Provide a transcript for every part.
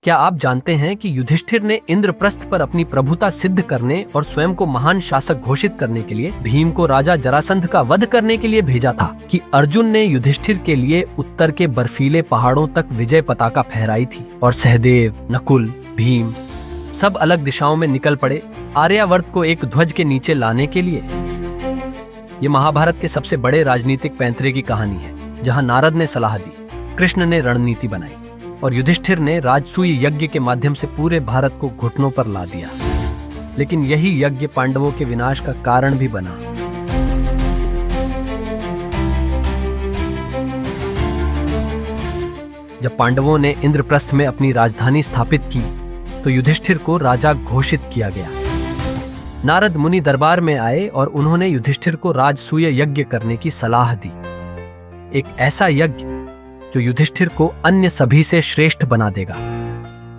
क्या आप जानते हैं कि युधिष्ठिर ने इंद्रप्रस्थ पर अपनी प्रभुता सिद्ध करने और स्वयं को महान शासक घोषित करने के लिए भीम को राजा जरासंध का वध करने के लिए भेजा था कि अर्जुन ने युधिष्ठिर के लिए उत्तर के बर्फीले पहाड़ों तक विजय पताका फहराई थी और सहदेव, नकुल, भीम सब अलग दिशाओं में निकल पड़े आर्यावर्त को एक ध्वज के नीचे लाने के लिए। ये महाभारत के सबसे बड़े राजनीतिक पैंतरे की कहानी है, जहां नारद ने सलाह दी, कृष्ण ने रणनीति बनाई और युधिष्ठिर ने राजसूय यज्ञ के माध्यम से पूरे भारत को घुटनों पर ला दिया। लेकिन यही यज्ञ पांडवों के विनाश का कारण भी बना। जब पांडवों ने इंद्रप्रस्थ में अपनी राजधानी स्थापित की तो युधिष्ठिर को राजा घोषित किया गया। नारद मुनि दरबार में आए और उन्होंने युधिष्ठिर को राजसूय यज्ञ करने की सलाह दी, एक ऐसा यज्ञ जो युधिष्ठिर को अन्य सभी से श्रेष्ठ बना देगा।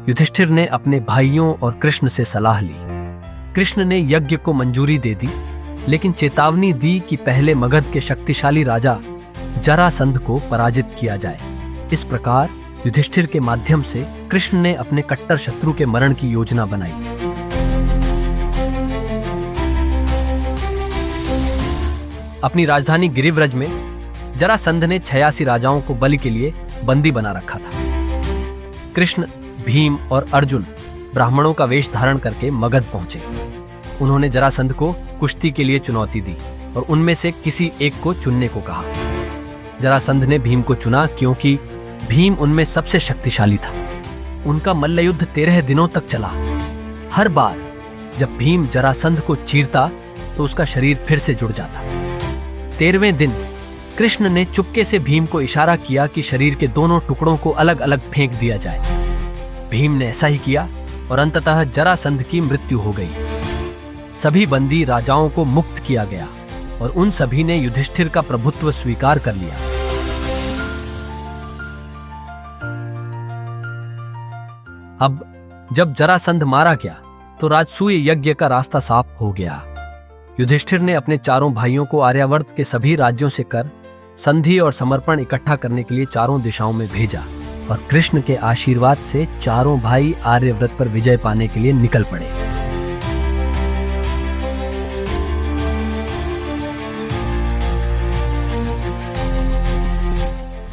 युधिष्ठिर ने अपने भाइयों और कृष्ण से सलाह ली। कृष्ण ने यज्ञ को मंजूरी दे दी, लेकिन चेतावनी दी कि पहले मगध के शक्तिशाली राजा जरासंध को पराजित किया जाए। इस प्रकार युधिष्ठिर के माध्यम से कृष्ण ने अपने कट्टर शत्रु के मरण की योजना बनाई। अपनी राजधानी गिरिव्रज में जरासंध ने 86 राजाओं को बलि के लिए बंदी बना रखा था। कृष्ण, भीम और अर्जुन ब्राह्मणों का वेश धारण करके मगध पहुंचे। उन्होंने जरासंध को कुश्ती के लिए चुनौती दी और उनमें से किसी एक को चुनने को कहा। जरासंध ने भीम को चुना क्योंकि भीम उनमें सबसे शक्तिशाली था। उनका मल्लयुद्ध 13 दिनों तक चला। हर बार जब भीम जरासंध को चीरता तो उसका शरीर फिर से जुड़ जाता। 13वें दिन कृष्ण ने चुपके से भीम को इशारा किया कि शरीर के दोनों टुकड़ों को अलग अलग फेंक दिया जाए। भीम ने ऐसा ही किया और अंततः जरासंध की मृत्यु हो गई। सभी बंदी राजाओं को मुक्त किया गया और उन सभी ने युधिष्ठिर का प्रभुत्व स्वीकार कर लिया। अब जब जरासंध मारा गया तो राजसूय यज्ञ का रास्ता साफ हो गया। युधिष्ठिर ने अपने चारों भाइयों को आर्यावर्त के सभी राज्यों से कर संधि और समर्पण इकट्ठा करने के लिए चारों दिशाओं में भेजा और कृष्ण के आशीर्वाद से चारों भाई आर्यव्रत पर विजय पाने के लिए निकल पड़े।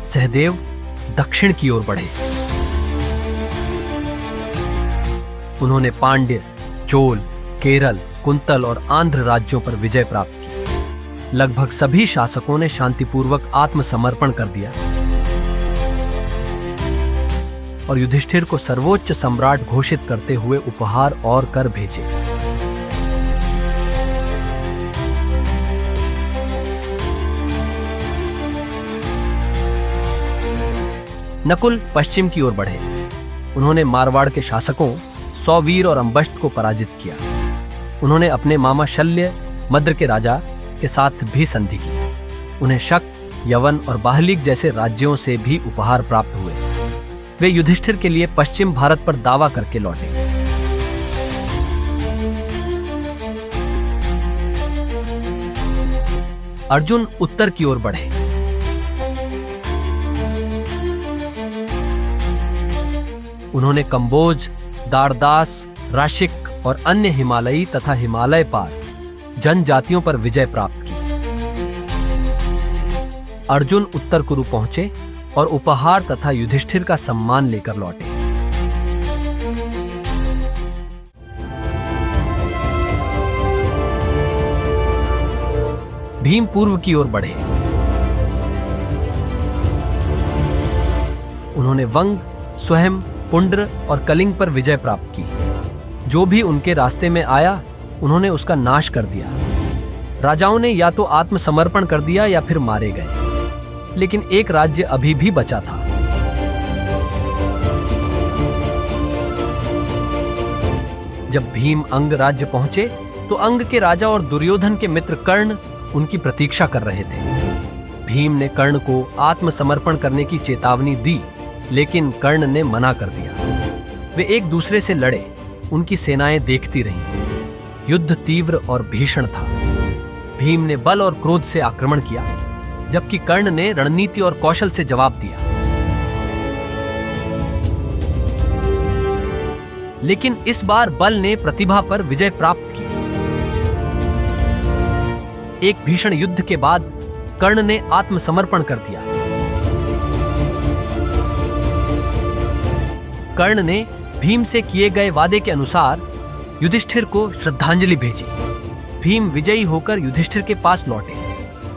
सहदेव दक्षिण की ओर बढ़े। उन्होंने पांड्य, चोल, केरल, कुंतल और आंध्र राज्यों पर विजय प्राप्त की। लगभग सभी शासकों ने शांतिपूर्वक आत्मसमर्पण कर दिया और युधिष्ठिर को सर्वोच्च सम्राट घोषित करते हुए उपहार और कर भेजे। नकुल पश्चिम की ओर बढ़े। उन्होंने मारवाड़ के शासकों सौवीर और अंबष्ट को पराजित किया। उन्होंने अपने मामा शल्य, मद्र के राजा के साथ भी संधि की। उन्हें शक, यवन और बाहलिक जैसे राज्यों से भी उपहार प्राप्त हुए। वे युधिष्ठिर के लिए पश्चिम भारत पर दावा करके लौटे। अर्जुन उत्तर की ओर बढ़े। उन्होंने कंबोज, दारदास, राशिक और अन्य हिमालयी तथा हिमालय पार जनजातियों पर विजय प्राप्त की। अर्जुन उत्तर कुरु पहुंचे और उपहार तथा युधिष्ठिर का सम्मान लेकर लौटे। भीम पूर्व की ओर बढ़े। उन्होंने वंग, स्वयं, पुंड्र और कलिंग पर विजय प्राप्त की। जो भी उनके रास्ते में आया उन्होंने उसका नाश कर दिया। राजाओं ने या तो आत्मसमर्पण कर दिया या फिर मारे गए, लेकिन एक राज्य अभी भी बचा था। जब भीम अंग राज्य पहुंचे तो अंग के राजा और दुर्योधन के मित्र कर्ण उनकी प्रतीक्षा कर रहे थे। भीम ने कर्ण को आत्मसमर्पण करने की चेतावनी दी, लेकिन कर्ण ने मना कर दिया। वे एक दूसरे से लड़े, उनकी सेनाएं देखती रहीं। युद्ध तीव्र और भीषण था। भीम ने बल और क्रोध से आक्रमण किया, जबकि कर्ण ने रणनीति और कौशल से जवाब दिया। लेकिन इस बार बल ने प्रतिभा पर विजय प्राप्त की। एक भीषण युद्ध के बाद कर्ण ने आत्मसमर्पण कर दिया। कर्ण ने भीम से किए गए वादे के अनुसार युधिष्ठिर को श्रद्धांजलि भेजी। भीम विजयी होकर युधिष्ठिर के पास लौटे,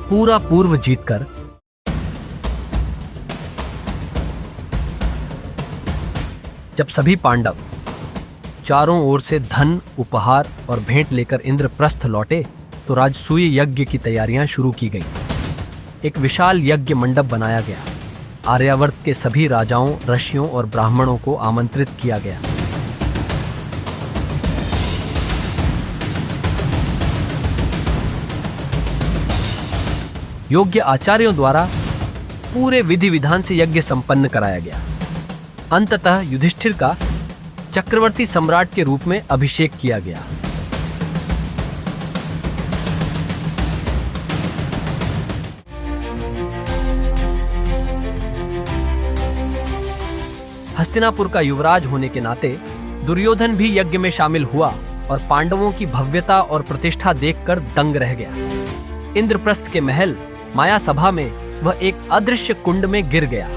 पूरा पूर्व जीतकर। जब सभी पांडव चारों ओर से धन, उपहार और भेंट लेकर इंद्रप्रस्थ लौटे तो राजसूय यज्ञ की तैयारियां शुरू की गई। एक विशाल यज्ञ मंडप बनाया गया। आर्यावर्त के सभी राजाओं, ऋषियों और ब्राह्मणों को आमंत्रित किया गया। योग्य आचार्यों द्वारा पूरे विधि विधान से यज्ञ संपन्न कराया गया। अंततः युधिष्ठिर का चक्रवर्ती सम्राट के रूप में अभिषेक किया गया। हस्तिनापुर का युवराज होने के नाते दुर्योधन भी यज्ञ में शामिल हुआ और पांडवों की भव्यता और प्रतिष्ठा देखकर दंग रह गया। इंद्रप्रस्थ के महल माया सभा में वह एक अदृश्य कुंड में गिर गया।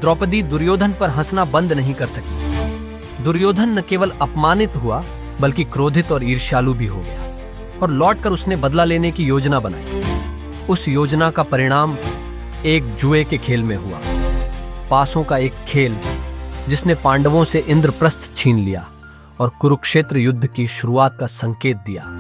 द्रौपदी दुर्योधन पर हंसना बंद नहीं कर सकी। दुर्योधन न केवल अपमानित हुआ बल्कि क्रोधित और ईर्ष्यालु भी हो गया और लौटकर उसने बदला लेने की योजना बनाई। उस योजना का परिणाम एक जुए के खेल में हुआ। पासों का एक खेल जिसने पांडवों से इंद्रप्रस्थ छीन लिया और कुरुक्षेत्र युद्ध की शुरुआत का संकेत दिया।